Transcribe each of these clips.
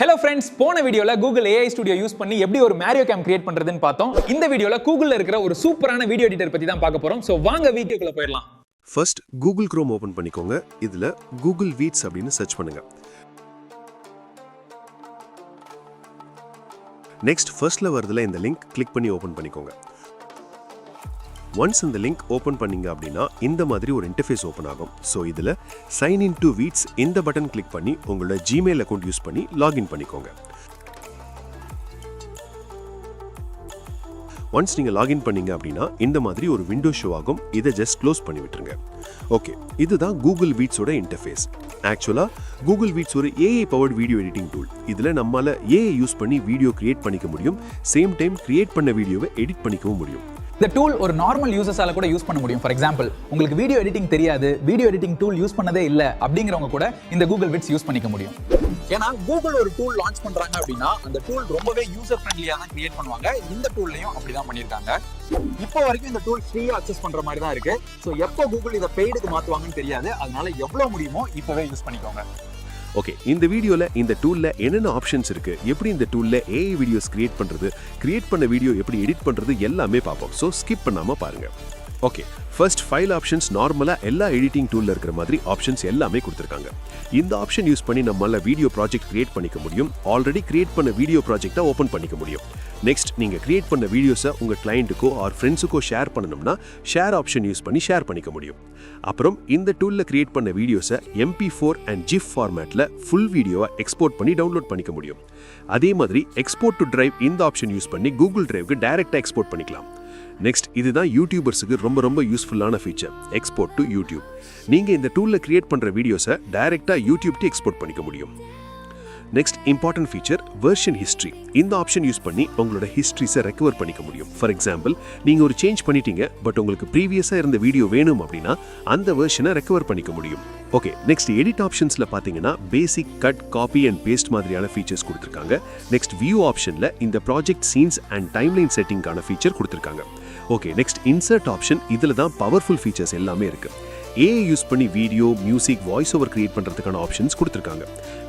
Hello friends, போன வீடியோல Google AI Studio use பண்ணி எப்படி ஒரு Mario Cam கிரியேட் பண்றதுன்னு பார்த்தோம். இந்த வீடியோல Googleல இருக்கிற ஒரு சூப்பரான வீடியோ எடிட்டர் பத்தி தான் பார்க்க போறோம். சோ வாங்க வீடியோக்குள்ள போயிடலாம். First Google Chrome ஓபன் பண்ணிக்கோங்க. இதுல Google Vids அப்படினு சர்ச் பண்ணுங்க. நெக்ஸ்ட் ஃபர்ஸ்ட்ல வரதுல இந்த லிங்க் கிளிக் பண்ணி ஓபன் பண்ணிக்கோங்க. ஒன்ஸ் இந்த லிங்க் ஓபன் பண்ணீங்க அப்படின்னா இந்த மாதிரி ஒரு இன்டர்ஃபேஸ் ஓபன் ஆகும். ஸோ இதில் சைன் இன் டு Vids இந்த பட்டன் கிளிக் பண்ணி உங்களோட ஜிமெயில் அக்கௌண்ட் யூஸ் பண்ணி லாகின் பண்ணிக்கோங்க. ஒன்ஸ் நீங்கள் லாகின் பண்ணீங்க அப்படின்னா இந்த மாதிரி ஒரு விண்டோ ஷோ ஆகும். இதை ஜஸ்ட் க்ளோஸ் பண்ணி விட்டுருங்க. ஓகே, இதுதான் கூகுள் வீட்ஸோட இன்டர்ஃபேஸ். ஆக்சுவலாக கூகுள் வீட்ஸ் ஒரு AI powered video editing tool. இதில் நம்மளால் ஏஐ யூஸ் பண்ணி வீடியோ கிரியேட் பண்ணிக்க முடியும். சேம் டைம் கிரியேட் பண்ண வீடியோவை எடிட் பண்ணிக்கவும் முடியும். இந்த டூல் ஒரு நார்மல் யூசர்ஸால கூட யூஸ் பண்ண முடியும். ஃபார் எக்ஸாம்பிள், உங்களுக்கு வீடியோ எடிட்டிங் தெரியாது, வீடியோ எடிட்டிங் டூல் யூஸ் பண்ணதே இல்லை அப்படிங்கிறவங்க கூட இந்த கூகுள் விட்ஸ் யூஸ் பண்ணிக்க முடியும். ஏன்னா கூகுள் ஒரு டூல் லான்ச் பண்றாங்க அப்படின்னா அந்த டூல் ரொம்பவே யூசர் ஃப்ரெண்ட்லியா தான் கிரியேட் பண்ணுவாங்க. இந்த டூல்லையும் அப்படிதான் பண்ணியிருக்காங்க. இப்போ வரைக்கும் இந்த டூல் ஃப்ரீயா அக்சஸ் பண்ற மாதிரி தான் இருக்கு. ஸோ எப்போ கூகுள் இதை பெய்டுக்கு மாத்துவாங்கன்னு தெரியாது. அதனால எவ்வளவு முடியுமோ இப்பவே யூஸ் பண்ணிக்கோங்க. ஓகே, இந்த வீடியோல இந்த டூல்ல என்னென்ன ஆப்ஷன்ஸ் இருக்கு, எப்படி இந்த டூல்ல ஏஐ வீடியோஸ் கிரியேட் பண்றது, கிரியேட் பண்ண வீடியோ எப்படி எடிட் பண்றது எல்லாமே பார்ப்போம். ஸோ ஸ்கிப் பண்ணாம பாருங்க. ஓகே, ஃபர்ஸ்ட் ஃபைல் ஆப்ஷன்ஸ் நார்மலா எல்லா எடிட்டிங் டூல்ல இருக்கிற மாதிரி ஆப்ஷன்ஸ் எல்லாமே கொடுத்துருக்காங்க. இந்த ஆப்ஷன் யூஸ் பண்ணி நம்மளால வீடியோ ப்ராஜெக்ட் கிரியேட் பண்ணிக்க முடியும். ஆல்ரெடி கிரியேட் பண்ண வீடியோ ப்ராஜெக்டை ஓப்பன் பண்ணிக்க முடியும். நெக்ஸ்ட், நீங்க கிரியேட் பண்ண வீடியோஸை உங்க கிளையண்ட்டுக்கோ ஆர் ஃப்ரெண்ட்ஸுக்கோ ஷேர் பண்ணணும்னா ஷேர் ஆப்ஷன் யூஸ் பண்ணி ஷேர் பண்ணிக்க முடியும். அப்புறம் இந்த டூல்ல கிரியேட் பண்ண வீடியோஸை MP4 அண்ட் GIF ஃபார்மேட்ல ஃபுல் வீடியோவை எக்ஸ்போர்ட் பண்ணி டவுன்லோட் பண்ணிக்க முடியும். அதே மாதிரி எக்ஸ்போர்ட் டு டிரைவ் இந்த ஆப்ஷன் யூஸ் பண்ணி கூகுள் டிரைவ்க்கு டைரக்டா எக்ஸ்போர்ட் பண்ணிக்கலாம். நெக்ஸ்ட், இதுதான் யூடியூபர்ஸுக்கு ரொம்ப யூஸ்ஃபுல்லான ஃபீச்சர், எக்ஸ்போர்ட் டு யூடியூப். நீங்க இந்த டூல்ல கிரியேட் பண்ற வீடியோஸை டைரக்டா யூடியூப்க்கு எக்ஸ்போர்ட் பண்ணிக்க முடியும். Next important feature, version history. இந்த ஆப்ஷன் யூஸ் பண்ணி உங்களோட ஹிஸ்ட்ரிஸை ரெக்கவர் பண்ணிக்க முடியும். ஃபார் எக்ஸாம்பிள், நீங்க ஒரு சேஞ்ச் பண்ணிட்டீங்க, பட் உங்களுக்கு ப்ரீவியஸா இருந்த வீடியோ வேணும் அப்படின்னா அந்த வெர்ஷனை ரெக்கவர் பண்ணிக்க முடியும். ஓகே, நெக்ஸ்ட் எடிட் ஆப்ஷன்ஸ்ல பாத்தீங்கன்னா basic, cut, copy and paste மாதிரியான ஃபீச்சர்ஸ் கொடுத்துருக்காங்க. நெக்ஸ்ட் வியூ ஆப்ஷன்ல இந்த ப்ராஜெக்ட் சீன்ஸ் அண்ட் டைம்லைன் செட்டிங்கான ஃபீச்சர் கொடுத்துருக்காங்க. Okay, next insert option. இதுல தான் பவர்ஃபுல் ஃபீச்சர்ஸ் எல்லாமே இருக்கு. ஏஐ யூஸ் பண்ணி video, music, voice over create பண்றதுக்கான ஆப்ஷன்ஸ் கொடுத்துருக்காங்க.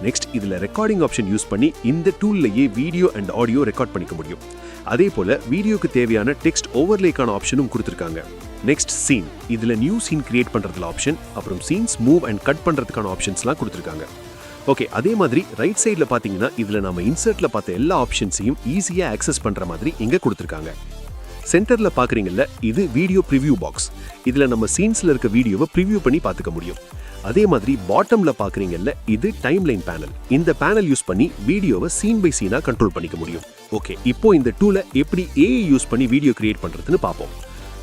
நெக்ஸ்ட், இதுல ரெக்கார்டிங் ஆப்ஷன் யூஸ் பண்ணி இந்த டூல்லையே வீடியோ அண்ட் ஆடியோ ரெக்கார்ட் பண்ணிக்க முடியும். அதே போல வீடியோக்கு தேவையான டெக்ஸ்ட் ஓவர்லேக்கான ஆப்ஷனும் கொடுத்துருக்காங்க. நெக்ஸ்ட் சீன், இதுல நியூ சீன் கிரியேட் பண்றதுல ஆப்ஷன், அப்புறம் சீன்ஸ் மூவ் அண்ட் கட் பண்றதுக்கான ஆப்ஷன்ஸ்லாம் கொடுத்துருக்காங்க. ஓகே, அதே மாதிரி ரைட் சைட்ல பாத்தீங்கன்னா இதுல நம்ம இன்சர்ட்ல பார்த்த எல்லா ஆப்ஷன்ஸையும் ஈஸியா ஆக்சஸ் பண்ற மாதிரி இங்க கொடுத்துருக்காங்க. சென்டர்ல பாக்குறீங்கல்ல, இது வீடியோ ப்ரிவ்யூ பாக்ஸ். இதுல நம்ம சீன்ஸ்ல இருக்க வீடியோவை ப்ரிவ்யூ பண்ணி பார்த்துக்க முடியும். அதே மாதிரி பாட்டம்ல பாக்குறீங்கல்ல, இது டைம்லைன் பேனல். இந்த பேனல் யூஸ் பண்ணி வீடியோவை சீன் பை சீனா கண்ட்ரோல் பண்ணிக்க முடியும். ஓகே, இப்போ இந்த டூலை எப்படி ஏஐ யூஸ் பண்ணி வீடியோ கிரியேட் பண்றதுன்னு பார்ப்போம்.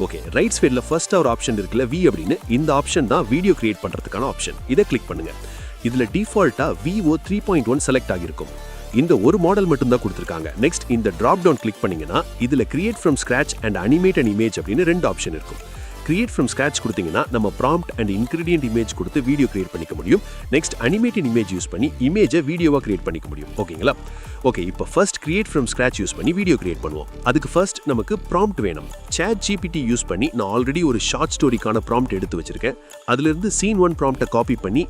ஓகே, ரைட் சைடுல ஃபர்ஸ்ட் ஒரு ஆப்ஷன் இருக்குல்ல, V அப்படின்னு, இந்த ஆப்ஷன் தான் வீடியோ கிரியேட் பண்றதுக்கான ஆப்ஷன். இதை கிளிக் பண்ணுங்க. இதுல டிஃபால்ட்டா VO 3.1 செலக்ட் ஆகிருக்கும். இந்த ஒரு மாடல் மட்டும் தான் கொடுத்துருக்காங்க. நெக்ஸ்ட், இந்த டிராப் டவுன் கிளிக் பண்ணீங்கன்னா இதுல create from scratch and animate and image அப்படின்னு ரெண்டு ஆப்ஷன் இருக்கும். கிரியேட் ஃப்ரம் ஸ்கிராச் கொடுத்தீங்கன்னா நம்ம ப்ராம்ப்ட் அண்ட் இன்கிரிடியன்ட் இமேஜ் கொடுத்து வீடியோ கிரியேட் பண்ணிக்க முடியும். நெக்ஸ்ட், அனிமேட்டட் இமேஜ் யூஸ் பண்ணி இமேஜை வீடியோவா கிரியேட் பண்ணிக்க முடியும். ஓகேங்களா? ஓகே, இப்போ first create from scratch use பண்ணி வீடியோ கிரியேட் பண்ணுவோம். அதுக்கு ஃபர்ஸ்ட் நமக்கு ப்ராம்ப்ட் வேணும். ChatGPT யூஸ் பண்ணி நான் ஆல்ரெடி ஒரு ஷார்ட் ஸ்டோரிக்கான ப்ராம்ப்ட் எடுத்து வச்சிருக்கேன். அதுல இருந்து சீன் 1 ப்ராம்ப்டை காப்பி பண்ணி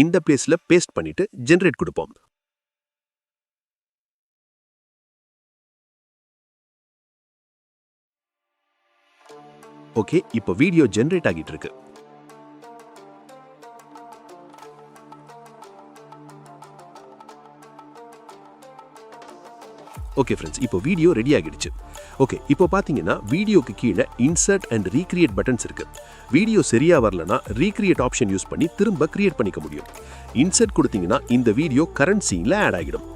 இந்த பிளேஸ்ல பேஸ்ட் பண்ணிட்டு ஜெனரேட் கொடுப்போம். ஓகே, இப்போ வீடியோ ஜெனரேட் ஆகிட்டு இருக்கு. ஓகே ஃப்ரெண்ட்ஸ், இப்போ வீடியோ ரெடி ஆகிடுச்சு. ஓகே, இப்போ பாத்தீங்கன்னா வீடியோக்கு கீழே இன்சர்ட் அண்ட் ரீக்ரியேட் பட்டன்ஸ் இருக்கு. வீடியோ சரியா வரலனா ரீக்ரியேட் ஆப்ஷன் யூஸ் பண்ணி திரும்ப கிரியேட் பண்ணிக்க முடியும். இன்சர்ட் கொடுத்தீங்கன்னா இந்த வீடியோ கரண்ட் சீன்ல ஆட் ஆகிடும்.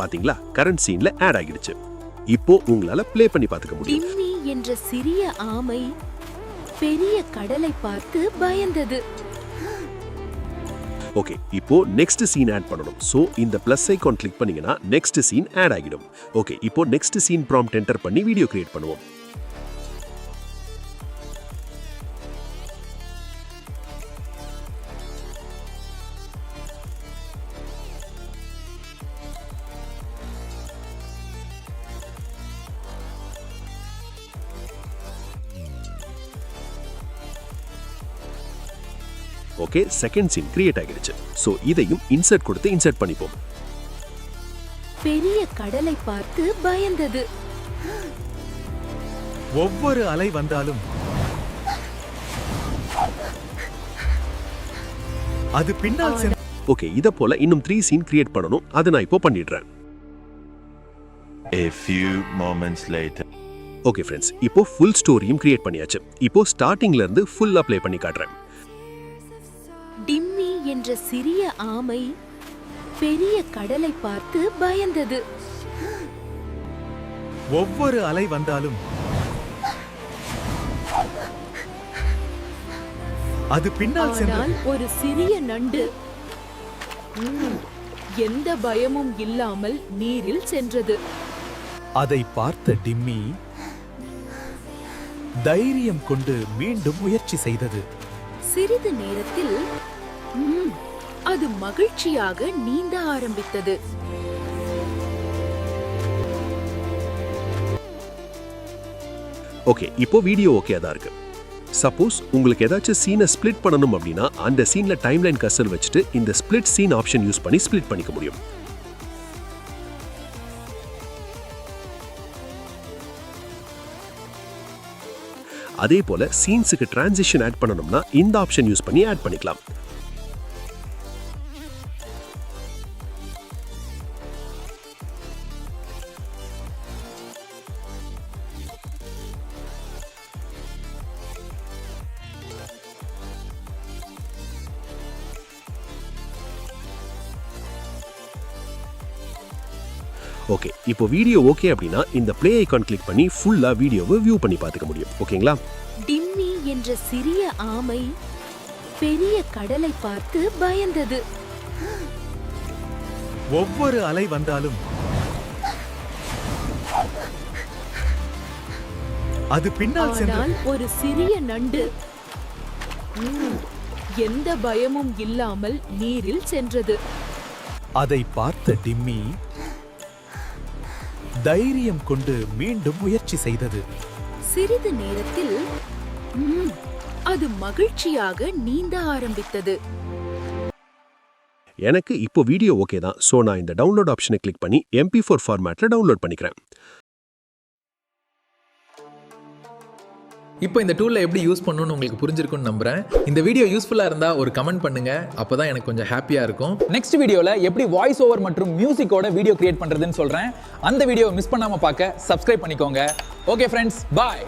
பாத்தீங்களா, கரண்ட் சீன்ல ஆட் ஆகிடுச்சு. இப்போ உங்களால ப்ளே பண்ணி பார்த்துக்க முடியும். டிம்மி என்ற சிறிய ஆமை பெரிய கடலை பார்த்து பயந்தது. ஓகே, இப்போ நெக்ஸ்ட் சீன் ஆட் பண்ணணும். சோ இந்த பிளஸ் ஐகான் கிளிக் பண்ணீங்கன்னா நெக்ஸ்ட் சீன் ஆட் ஆகிடும். ஓகே, இப்போ நெக்ஸ்ட் சீன் ப்ராம்ப்ட் என்டர் பண்ணி வீடியோ கிரியேட் பண்ணுவோம். ஓகே, செகண்ட் சீன் கிரியேட் ஆகிடுச்சு. ஸோ இதையும் இன்சர்ட் கொடுத்து இன்சர்ட் பண்ணிப்போம். பெரிய கடலை பார்த்து பயந்தது. ஒவ்வொரு அலை வந்தாலும் அது பின்னால் சென்று ஓகே, இத போல இன்னும் 3 சீன் கிரியேட் பண்ணனும். அதை நான் இப்போ பண்ணிடுறேன். A few moments later. Okay friends, இப்போ ஃபுல் ஸ்டோரியும் கிரியேட் பண்ணியாச்சு. இப்போ ஸ்டார்டிங்ல இருந்து ஃபுல்லா ப்ளே பண்ணி காட்டுறேன். டிம்மி என்ற சிறிய ஆமை பெரிய கடலை பார்த்து பயந்தது. ஒவ்வொரு அலை வந்தாலும் அது பின்னால் சென்று ஆனால் ஒரு சிறிய நண்டு எந்த பயமும் இல்லாமல் நீரில் சென்றது. அதை பார்த்த டிம்மி தைரியம் கொண்டு மீண்டும் முயற்சி செய்தது. சிறிது நேரத்தில் அது மகிழ்ச்சியாக நீந்த ஆரம்பித்தது. ஓகே, இப்போ வீடியோ ஓகே தான் இருக்கு. சப்போஸ் உங்களுக்கு ஏதாச்சும் சீனை ஸ்ப்ளிட் பண்ணணும் அப்படின்னா அந்த சீன்ல டைம்லைன் கர்சர் வச்சுட்டு இந்த ஸ்ப்ளிட் சீன் ஆப்ஷன் யூஸ் பண்ணி ஸ்ப்ளிட் பண்ணிக்க முடியும். அதே போல சீன்ஸுக்கு டிரான்சிஷன் ஆட் பண்ணணும்னா இந்த ஆப்ஷன் யூஸ் பண்ணி ஆட் பண்ணிக்கலாம். ஓகே, இப்போ வீடியோ ஓகே அப்படின்னா இந்த ப்ளே ஐகான் கிளிக் பண்ணி ஃபுல்லா வீடியோவை வியூ பண்ணி பார்த்துக்க முடியும். ஓகேங்களா? டிம்மி என்ற சிறிய ஆமை பெரிய கடலை பார்த்து பயந்தது. ஒவ்வொரு அலை வந்தாலும் அது பின்னால் சென்று ஆனால் ஒரு சிறிய நண்டு எந்த பயமும் இல்லாமல் நீரில் சென்றது. அதை பார்த்த டிம்மி தைரியம் கொண்டு மீண்டும் முயற்சி செய்தது. சிறிது நேரத்தில் அது மகிழ்ச்சியாக நீந்த ஆரம்பித்தது. எனக்கு இப்போ வீடியோ ஓகே தான். ஸோ நான் இந்த டவுன்லோட் ஆப்ஷனை கிளிக் பண்ணி MP4 ஃபார்மேட்ல டவுன்லோட் பண்ணிக்கிறேன். இப்போ இந்த டூலில் எப்படி யூஸ் பண்ணணும்னு உங்களுக்கு புரிஞ்சிருக்கும்னு நம்புறேன். இந்த வீடியோ யூஸ்ஃபுல்லாக இருந்தால் ஒரு கமெண்ட் பண்ணுங்க, அப்பதான் எனக்கு கொஞ்சம் ஹாப்பியாக இருக்கும். நெக்ஸ்ட் வீடியோவில் எப்படி வாய்ஸ் ஓவர் மற்றும் மியூசிக்கோட வீடியோ கிரியேட் பண்ணுறதுன்னு சொல்கிறேன். அந்த வீடியோ மிஸ் பண்ணாமல் பார்க்க சப்ஸ்கிரைப் பண்ணிக்கோங்க. ஓகே ஃப்ரெண்ட்ஸ், பாய்.